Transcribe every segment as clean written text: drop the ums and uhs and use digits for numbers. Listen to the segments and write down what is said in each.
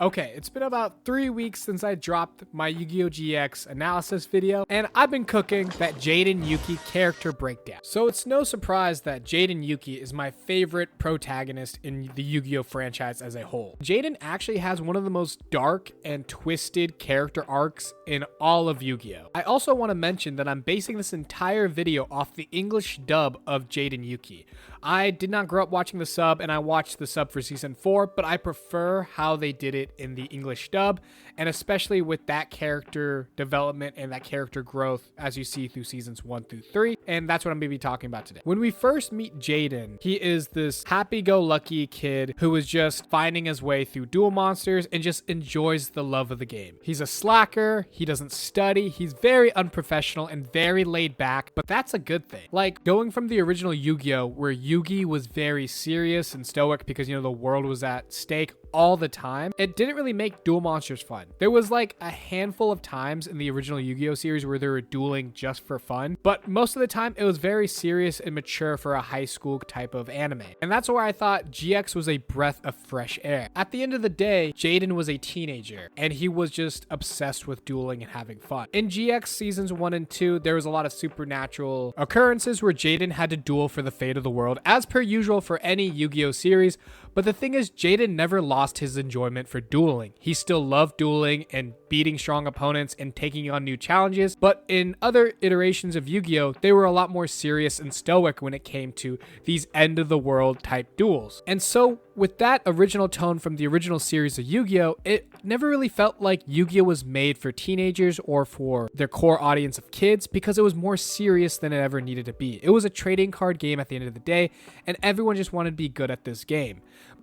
Okay, it's been about 3 weeks since I dropped my Yu-Gi-Oh! GX analysis video, and I've been cooking that Jaden Yuki character breakdown. So it's no surprise that Jaden Yuki is my favorite protagonist in the Yu-Gi-Oh! Franchise as a whole. Jaden actually has one of the most dark and twisted character arcs in all of Yu-Gi-Oh! I also want to mention that I'm basing this entire video off the English dub of Jaden Yuki. I did not grow up watching the sub, and I watched the sub for season 4, but I prefer how they did it in the English dub, and especially with that character development and that character growth as you see through seasons 1 through 3, and that's what I'm going to be talking about today. When we first meet Jaden, he is this happy-go-lucky kid who is just finding his way through duel monsters and just enjoys the love of the game. He's a slacker, he doesn't study, he's very unprofessional and very laid back, but that's a good thing. Like, going from the original Yu-Gi-Oh! Where Yugi was very serious and stoic because, the world was at stake all the time, it didn't really make duel monsters fun. There was like a handful of times in the original Yu-Gi-Oh! Series where they were dueling just for fun, but most of the time it was very serious and mature for a high school type of anime. And that's why I thought GX was a breath of fresh air. At the end of the day, Jaden was a teenager and he was just obsessed with dueling and having fun. In GX seasons 1 and 2, there was a lot of supernatural occurrences where Jaden had to duel for the fate of the world, as per usual for any Yu-Gi-Oh! Series. But the thing is, Jaden never lost his enjoyment for dueling. He still loved dueling and beating strong opponents and taking on new challenges. But in other iterations of Yu-Gi-Oh!, they were a lot more serious and stoic when it came to these end-of-the-world type duels. And so with that original tone from the original series of Yu-Gi-Oh!, it never really felt like Yu-Gi-Oh! Was made for teenagers or for their core audience of kids, because it was more serious than it ever needed to be. It was a trading card game at the end of the day, and everyone just wanted to be good at this game.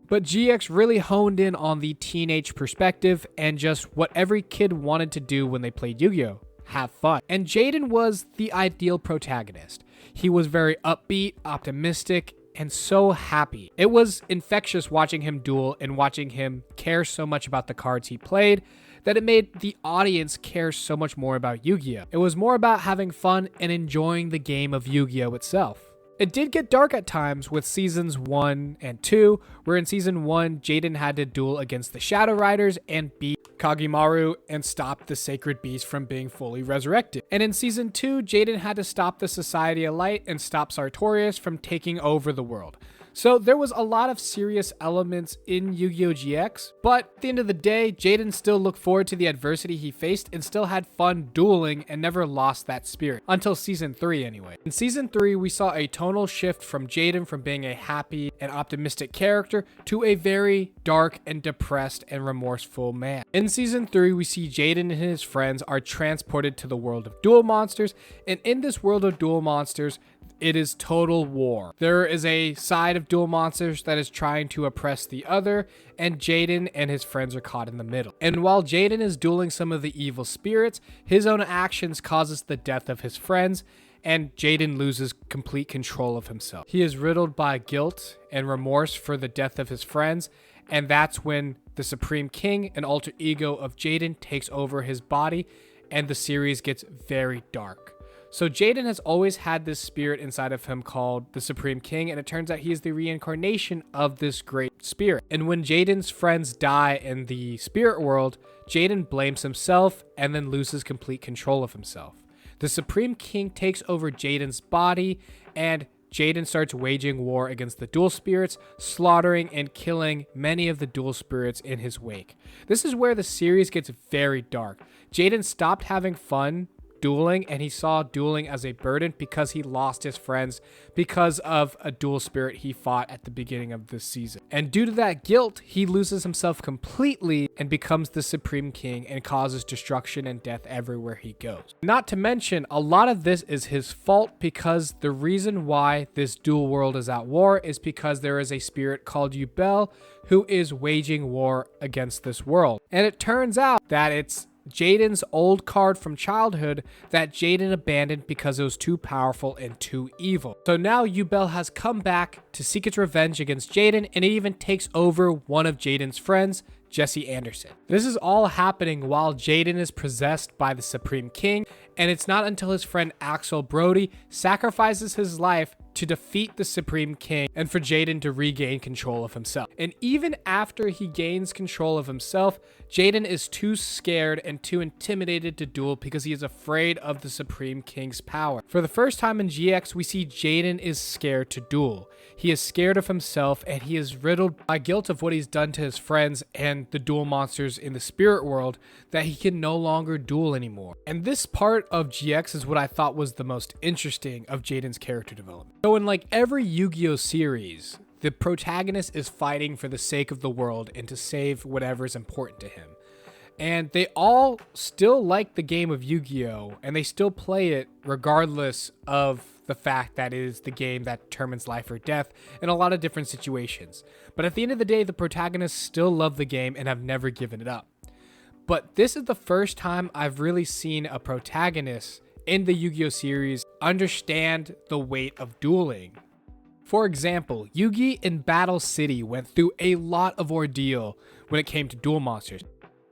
But GX really honed in on the teenage perspective and just what every kid wanted to do when they played Yu-Gi-Oh! Have fun. And Jaden was the ideal protagonist. He was very upbeat, optimistic, and so happy. It was infectious watching him duel and watching him care so much about the cards he played that it made the audience care so much more about Yu-Gi-Oh! It was more about having fun and enjoying the game of Yu-Gi-Oh! Itself. It did get dark at times with seasons 1 and 2, where in season 1, Jaden had to duel against the Shadow Riders and beat Kagimaru and stop the Sacred Beast from being fully resurrected. And in season 2, Jaden had to stop the Society of Light and stop Sartorius from taking over the world. So there was a lot of serious elements in Yu-Gi-Oh! GX, but at the end of the day, Jaden still looked forward to the adversity he faced and still had fun dueling and never lost that spirit, until season 3 anyway. In season 3, we saw a tonal shift from Jaden from being a happy and optimistic character to a very dark and depressed and remorseful man. In season 3, we see Jaden and his friends are transported to the world of duel monsters, and in this world of duel monsters, it is total war. There is a side of duel monsters that is trying to oppress the other, and Jaden and his friends are caught in the middle. And while Jaden is dueling some of the evil spirits, his own actions causes the death of his friends, and Jaden loses complete control of himself. He is riddled by guilt and remorse for the death of his friends, and that's when the Supreme King, an alter ego of Jaden, takes over his body, and the series gets very dark. So Jaden has always had this spirit inside of him called the Supreme King, and it turns out he is the reincarnation of this great spirit. And when Jaden's friends die in the spirit world, Jaden blames himself and then loses complete control of himself. The Supreme King takes over Jaden's body, and Jaden starts waging war against the dual spirits, slaughtering and killing many of the dual spirits in his wake. This is where the series gets very dark. Jaden stopped having fun dueling, and he saw dueling as a burden because he lost his friends because of a dual spirit he fought at the beginning of this season. And due to that guilt, he loses himself completely and becomes the Supreme King and causes destruction and death everywhere he goes. Not to mention, a lot of this is his fault, because the reason why this dual world is at war is because there is a spirit called Yubel who is waging war against this world. And it turns out that it's Jaden's old card from childhood that Jaden abandoned because it was too powerful and too evil. So now Yubel has come back to seek its revenge against Jaden, and it even takes over one of Jaden's friends, Jesse Anderson. This is all happening while Jaden is possessed by the Supreme King, and it's not until his friend Axel Brody sacrifices his life to defeat the Supreme King and for Jaden to regain control of himself. And even after he gains control of himself, Jaden is too scared and too intimidated to duel because he is afraid of the Supreme King's power. For the first time in GX, we see Jaden is scared to duel. He is scared of himself, and he is riddled by guilt of what he's done to his friends and the duel monsters in the spirit world, that he can no longer duel anymore. And this part of GX is what I thought was the most interesting of Jaden's character development. So in like every Yu-Gi-Oh series, the protagonist is fighting for the sake of the world and to save whatever is important to him. And they all still like the game of Yu-Gi-Oh! And they still play it regardless of the fact that it is the game that determines life or death in a lot of different situations. But at the end of the day, the protagonists still love the game and have never given it up. But this is the first time I've really seen a protagonist in the Yu-Gi-Oh! Series understand the weight of dueling. For example, Yuki in Battle City went through a lot of ordeal when it came to duel monsters.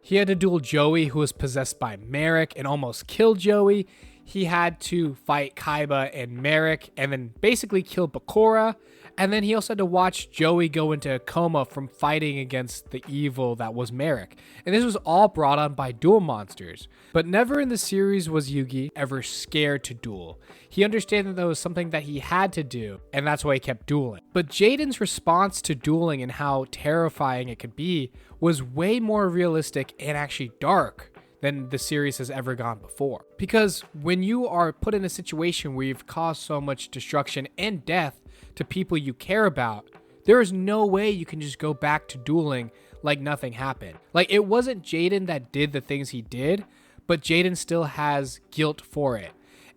He had to duel Joey, who was possessed by Merrick, and almost killed Joey. He had to fight Kaiba and Merrick and then basically kill Bakura. And then he also had to watch Joey go into a coma from fighting against the evil that was Merrick. And this was all brought on by duel monsters. But never in the series was Yugi ever scared to duel. He understood that was something that he had to do, and that's why he kept dueling. But Jaden's response to dueling and how terrifying it could be was way more realistic and actually dark than the series has ever gone before. Because when you are put in a situation where you've caused so much destruction and death to people you care about, there is no way you can just go back to dueling like nothing happened. Like, it wasn't Jaden that did the things he did, but Jaden still has guilt for it.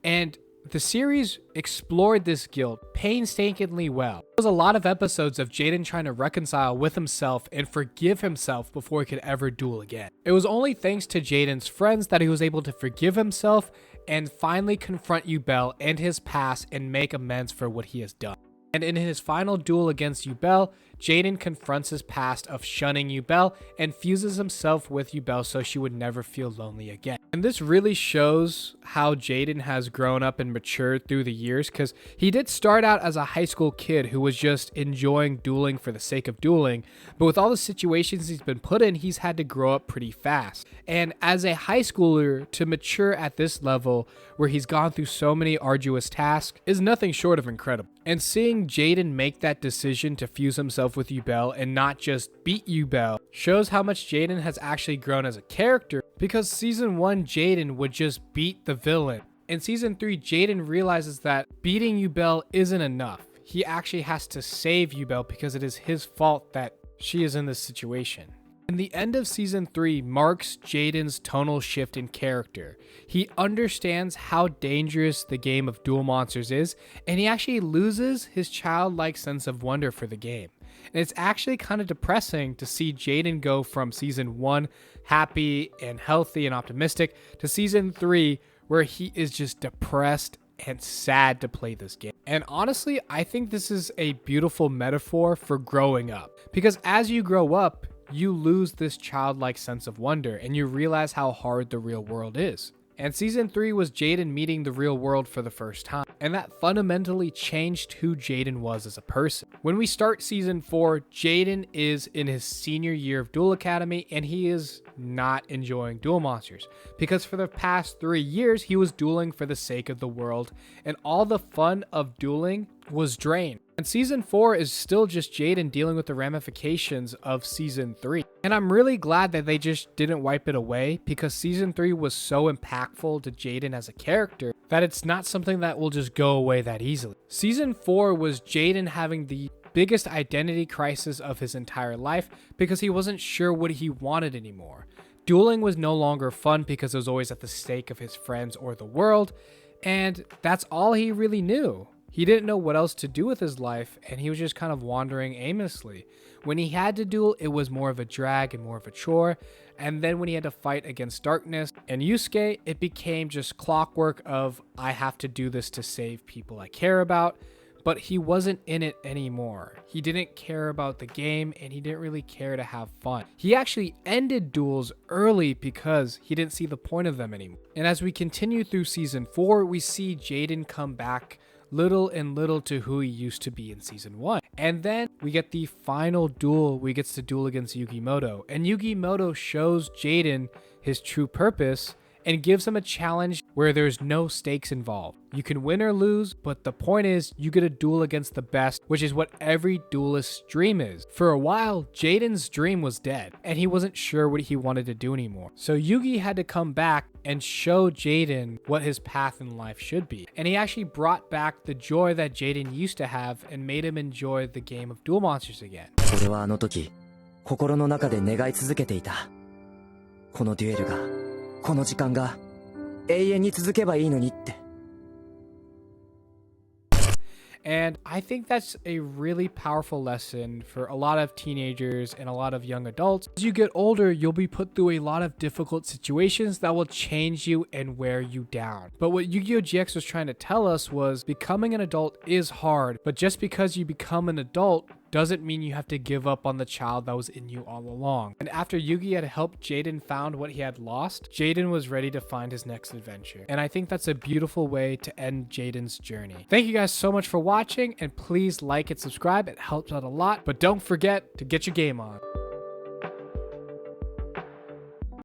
And the series explored this guilt painstakingly well. There was a lot of episodes of Jaden trying to reconcile with himself and forgive himself before he could ever duel again. It was only thanks to Jaden's friends that he was able to forgive himself and finally confront Yubel and his past and make amends for what he has done. And in his final duel against Yubel, Jaden confronts his past of shunning Yubel and fuses himself with Yubel so she would never feel lonely again. And this really shows how Jaden has grown up and matured through the years, because he did start out as a high school kid who was just enjoying dueling for the sake of dueling, but with all the situations he's been put in, he's had to grow up pretty fast. And as a high schooler, to mature at this level where he's gone through so many arduous tasks is nothing short of incredible. And seeing Jaden make that decision to fuse himself with Yubel and not just beat Yubel shows how much Jaden has actually grown as a character, because season 1 Jaden would just beat the villain. In season 3 Jaden realizes that beating Yubel isn't enough. He actually has to save Yubel because it is his fault that she is in this situation. And the end of season 3 marks Jaden's tonal shift in character. He understands how dangerous the game of duel monsters is, and he actually loses his childlike sense of wonder for the game. And it's actually kind of depressing to see Jaden go from season 1 happy and healthy and optimistic to season 3 where he is just depressed and sad to play this game. And honestly, I think this is a beautiful metaphor for growing up, because as you grow up, you lose this childlike sense of wonder and you realize how hard the real world is. And season 3 was Jaden meeting the real world for the first time, and that fundamentally changed who Jaden was as a person. When we start season 4, Jaden is in his senior year of Duel Academy, and he is not enjoying duel monsters, because for the past 3 years he was dueling for the sake of the world, and all the fun of dueling was drained. And season 4 is still just Jaden dealing with the ramifications of season 3. And I'm really glad that they just didn't wipe it away, because season 3 was so impactful to Jaden as a character that it's not something that will just go away that easily. Season 4 was Jaden having the biggest identity crisis of his entire life, because he wasn't sure what he wanted anymore. Dueling was no longer fun because it was always at the stake of his friends or the world, and that's all he really knew. He didn't know what else to do with his life, and he was just kind of wandering aimlessly. When he had to duel, it was more of a drag and more of a chore, and then when he had to fight against Darkness and Yusuke, it became just clockwork of, I have to do this to save people I care about, but he wasn't in it anymore. He didn't care about the game, and he didn't really care to have fun. He actually ended duels early because he didn't see the point of them anymore. And as we continue through season 4, we see Jaden come back little and little to who he used to be in season 1. And then we get the final duel where he gets to duel against Yugimoto. And Yugimoto shows Jaden his true purpose and gives him a challenge where there's no stakes involved. You can win or lose, but the point is you get a duel against the best, which is what every duelist's dream is. For a while, Jaden's dream was dead, and he wasn't sure what he wanted to do anymore. So Yugi had to come back and show Jaden what his path in life should be. And he actually brought back the joy that Jaden used to have and made him enjoy the game of Duel Monsters again. 俺はあの時、心の中で願い続けていた。このデュエルが、この時間が永遠に続けばいいのにって。And I think that's a really powerful lesson for a lot of teenagers and a lot of young adults. As you get older, you'll be put through a lot of difficult situations that will change you and wear you down. But what Yu-Gi-Oh! GX was trying to tell us was becoming an adult is hard, but just because you become an adult doesn't mean you have to give up on the child that was in you all along. And after Yugi had helped Jaden found what he had lost, Jaden was ready to find his next adventure. And I think that's a beautiful way to end Jaden's journey. Thank you guys so much for watching, and please like and subscribe. It helps out a lot. But don't forget to get your game on.